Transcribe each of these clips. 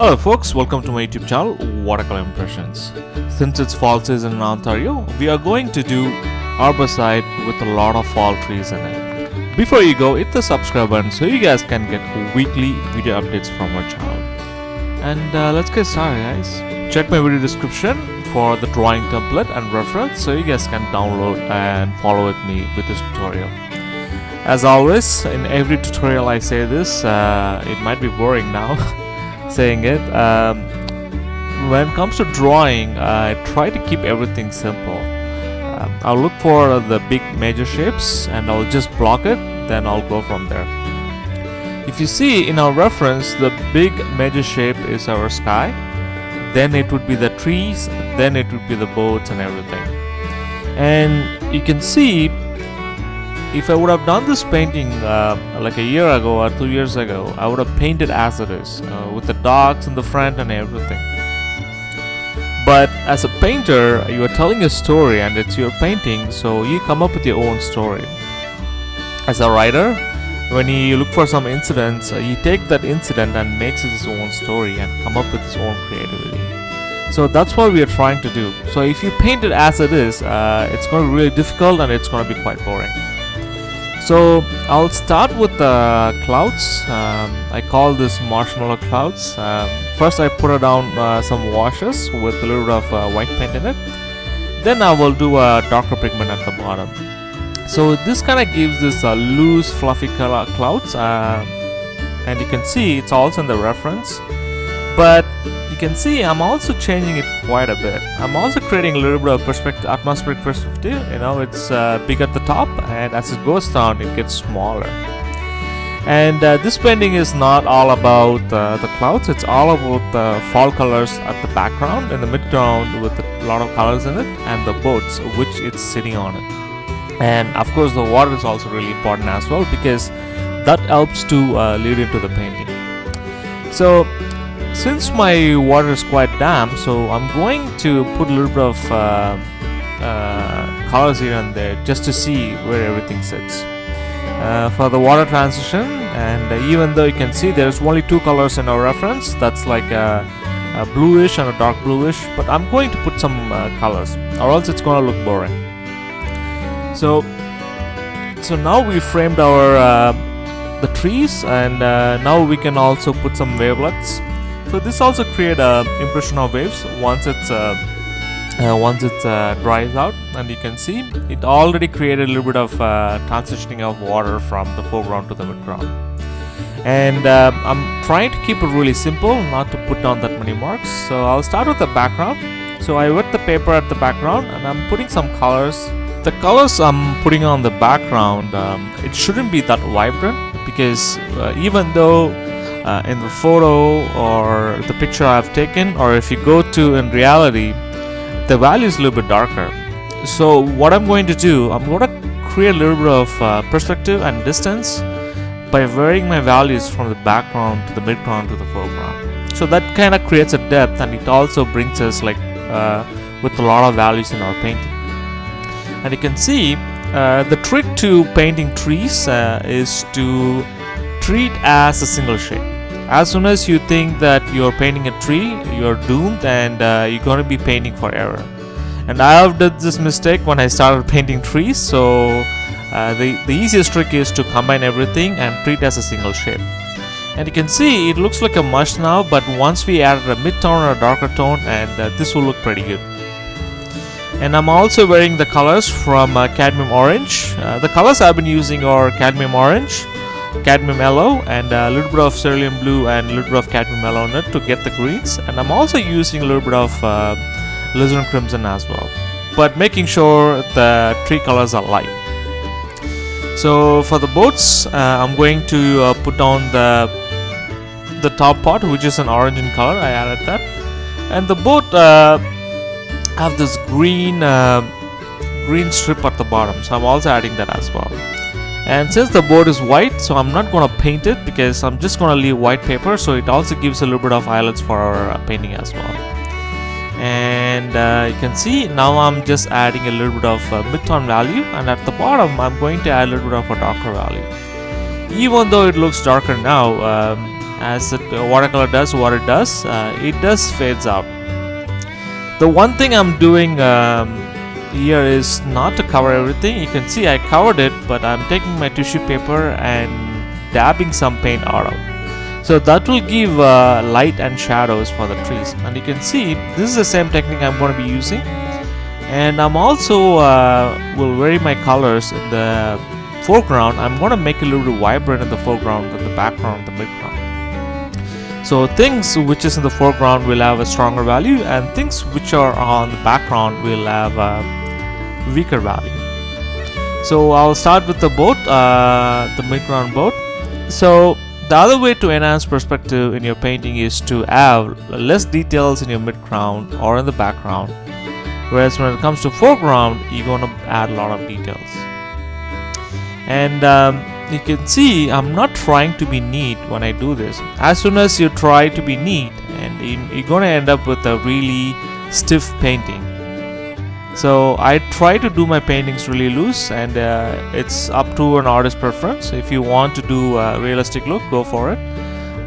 Hello folks, welcome to my YouTube channel, Watercolor Impressions. Since it's fall season in Ontario, we are going to do harborside with a lot of fall trees in it. Before you go, hit the subscribe button so you guys can get weekly video updates from our channel. And let's get started guys. Check my video description for the drawing template and reference so you guys can download and follow with me with this tutorial. As always, in every tutorial I say this, it might be boring now. Saying it, when it comes to drawing, I try to keep everything simple. I'll look for the big major shapes and I'll just block it, then I'll go from there. If you see in our reference, the big major shape is our sky, then it would be the trees, then it would be the boats and everything. And you can see, if I would have done this painting like a year ago or 2 years ago, I would have painted as it is, with the dogs in the front and everything. But as a painter, you are telling a story and it's your painting, so you come up with your own story. As a writer, when you look for some incidents, you take that incident and makes it his own story and come up with his own creativity. So that's what we are trying to do. So if you paint it as it is, it's going to be really difficult and it's going to be quite boring. So I'll start with the clouds. I call this marshmallow clouds. First I put down some washes with a little bit of white paint in it. Then I will do a darker pigment at the bottom. So this kind of gives this loose fluffy color clouds, and you can see it's also in the reference. But you can see I'm also changing it quite a bit. I'm also creating a little bit of perspective, atmospheric perspective. You know, it's big at the top, and as it goes down, it gets smaller. And this painting is not all about the clouds. It's all about the fall colors at the background and the midground with a lot of colors in it, and the boats which it's sitting on it. And of course, the water is also really important as well because that helps to lead into the painting. So since my water is quite damp, so I'm going to put a little bit of colors here and there just to see where everything sits. For the water transition, and even though you can see there's only two colors in our reference, that's like a bluish and a dark bluish, but I'm going to put some colors or else it's going to look boring. So now we framed our the trees, and now we can also put some wavelets. So this also create a impression of waves once it dries out, and you can see it already created a little bit of transitioning of water from the foreground to the midground. And I'm trying to keep it really simple, not to put down that many marks. So I'll start with the background. So I wet the paper at the background and I'm putting some colors. The colors I'm putting on the background, it shouldn't be that vibrant because even though in the photo or the picture I've taken, or if you go to in reality, the value is a little bit darker. So what I'm going to do, I'm going to create a little bit of perspective and distance by varying my values from the background to the midground to the foreground. So that kind of creates a depth, and it also brings us like with a lot of values in our painting. And you can see the trick to painting trees is to treat as a single shade. As soon as you think that you're painting a tree, you're doomed, and you're going to be painting for error. And I have did this mistake when I started painting trees. So the easiest trick is to combine everything and treat as a single shape. And you can see it looks like a mush now, but once we added a mid-tone or a darker tone, and this will look pretty good. And I'm also wearing the colors from Cadmium Orange. The colors I've been using are Cadmium Orange, Cadmium Yellow, and a little bit of Cerulean Blue and a little bit of Cadmium Yellow in it to get the greens. And I'm also using a little bit of Alizarin Crimson as well, but making sure the tree colors are light. So for the boats, I'm going to put down the top part, which is an orange in color. I added that, and the boat have this green strip at the bottom, so I'm also adding that as well. And since the board is white, so I'm not going to paint it because I'm just going to leave white paper, so it also gives a little bit of highlights for our painting as well. And you can see now I'm just adding a little bit of mid-tone value, and at the bottom I'm going to add a little bit of a darker value. Even though it looks darker now, as watercolor does what it does. It does fades out. The one thing I'm doing here is not to cover everything. You can see I covered it, but I'm taking my tissue paper and dabbing some paint out of. So that will give light and shadows for the trees. And you can see this is the same technique I'm going to be using. And I'm also will vary my colors in the foreground. I'm going to make it a little bit vibrant in the foreground than the background, the midground. So things which is in the foreground will have a stronger value, and things which are on the background will have a weaker value. So I'll start with the boat, the midground boat. So the other way to enhance perspective in your painting is to have less details in your midground or in the background, whereas when it comes to foreground, you're going to add a lot of details. And you can see I'm not trying to be neat when I do this. As soon as you try to be neat, and you're going to end up with a really stiff painting. So I try to do my paintings really loose, and it's up to an artist's preference. If you want to do a realistic look, go for it.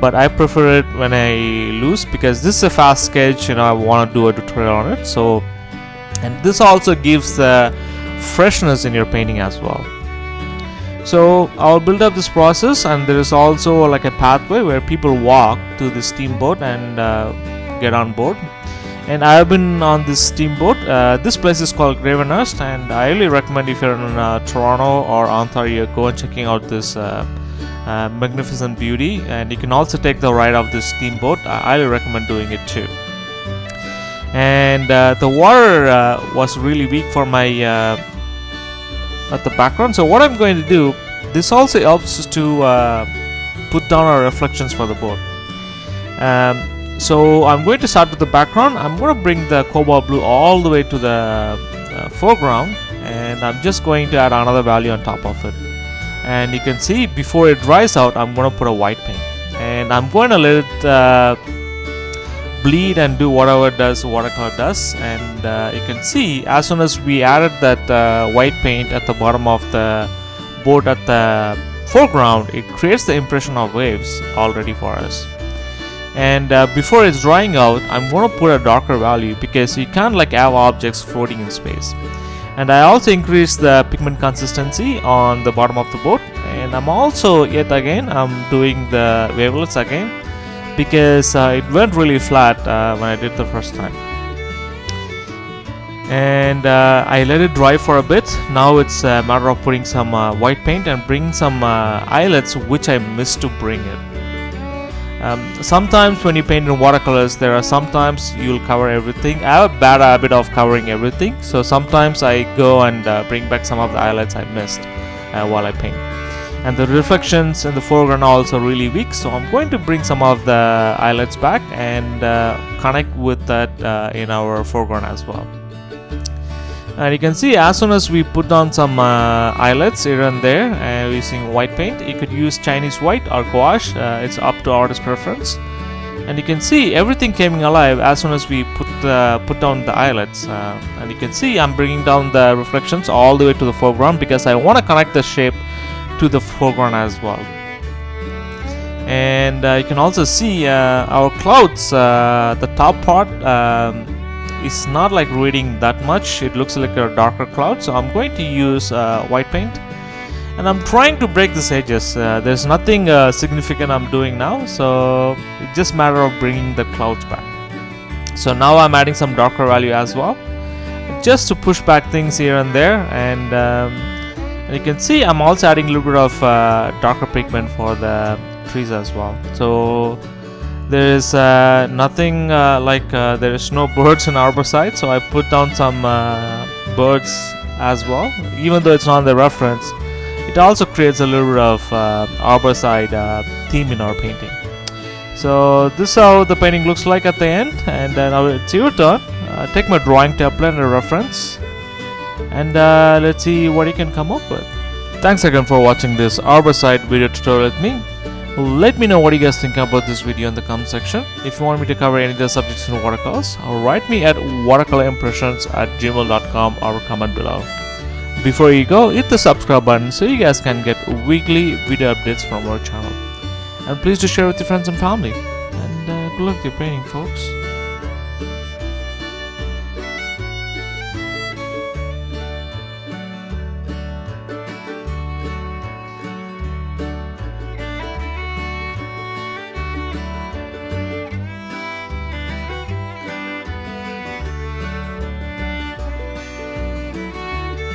But I prefer it when I loose, because this is a fast sketch, I want to do a tutorial on it. So, and this also gives the freshness in your painting as well. So I'll build up this process, and there is also like a pathway where people walk to the steamboat and get on board. And I have been on this steamboat. This place is called Gravenhurst, and I really recommend if you're in Toronto or Ontario, go and checking out this magnificent beauty. And you can also take the ride of this steamboat. I highly recommend doing it too. And the water was really weak for my at the background. So what I'm going to do, this also helps us to put down our reflections for the boat. So I'm going to start with the background. I'm going to bring the Cobalt Blue all the way to the foreground, and I'm just going to add another value on top of it. And you can see before it dries out, I'm going to put a white paint, and I'm going to let it bleed and do whatever watercolor does. And you can see as soon as we added that white paint at the bottom of the boat at the foreground, it creates the impression of waves already for us. And before it's drying out, I'm going to put a darker value, because you can't like have objects floating in space. And I also increase the pigment consistency on the bottom of the boat. And I'm also I'm doing the wavelets again, because it went really flat when I did the first time. And I let it dry for a bit. Now it's a matter of putting some white paint and bring some eyelets, which I missed to bring it. Sometimes when you paint in watercolors, there are sometimes you'll cover everything. I have a bad habit of covering everything, so sometimes I go and bring back some of the highlights I missed while I paint. And the reflections in the foreground are also really weak, so I'm going to bring some of the highlights back and connect with that in our foreground as well. And you can see as soon as we put down some highlights here and there using white paint, you could use Chinese white or gouache. It's up to artist preference. And you can see everything came alive as soon as we put down the highlights. And you can see I'm bringing down the reflections all the way to the foreground, because I want to connect the shape to the foreground as well. And you can also see our clouds, the top part is not like reading that much. It looks like a darker cloud, so I'm going to use white paint, and I'm trying to break these edges. There's nothing significant I'm doing now, so it's just a matter of bringing the clouds back. So now I'm adding some darker value as well, just to push back things here and there. And you can see I'm also adding a little bit of darker pigment for the trees as well. So there is nothing there is no birds in harborside, so I put down some birds as well. Even though it's not the reference, it also creates a little bit of harborside theme in our painting. So this is how the painting looks like at the end. And now it's your turn. Take my drawing template and a reference, and let's see what you can come up with. Thanks again for watching this harborside video tutorial with me. Let me know what you guys think about this video in the comment section. If you want me to cover any of the subjects in watercolors, write me at watercolorimpressions@gmail.com or comment below. Before you go, hit the subscribe button so you guys can get weekly video updates from our channel. And please do share with your friends and family. And good luck with your painting, folks.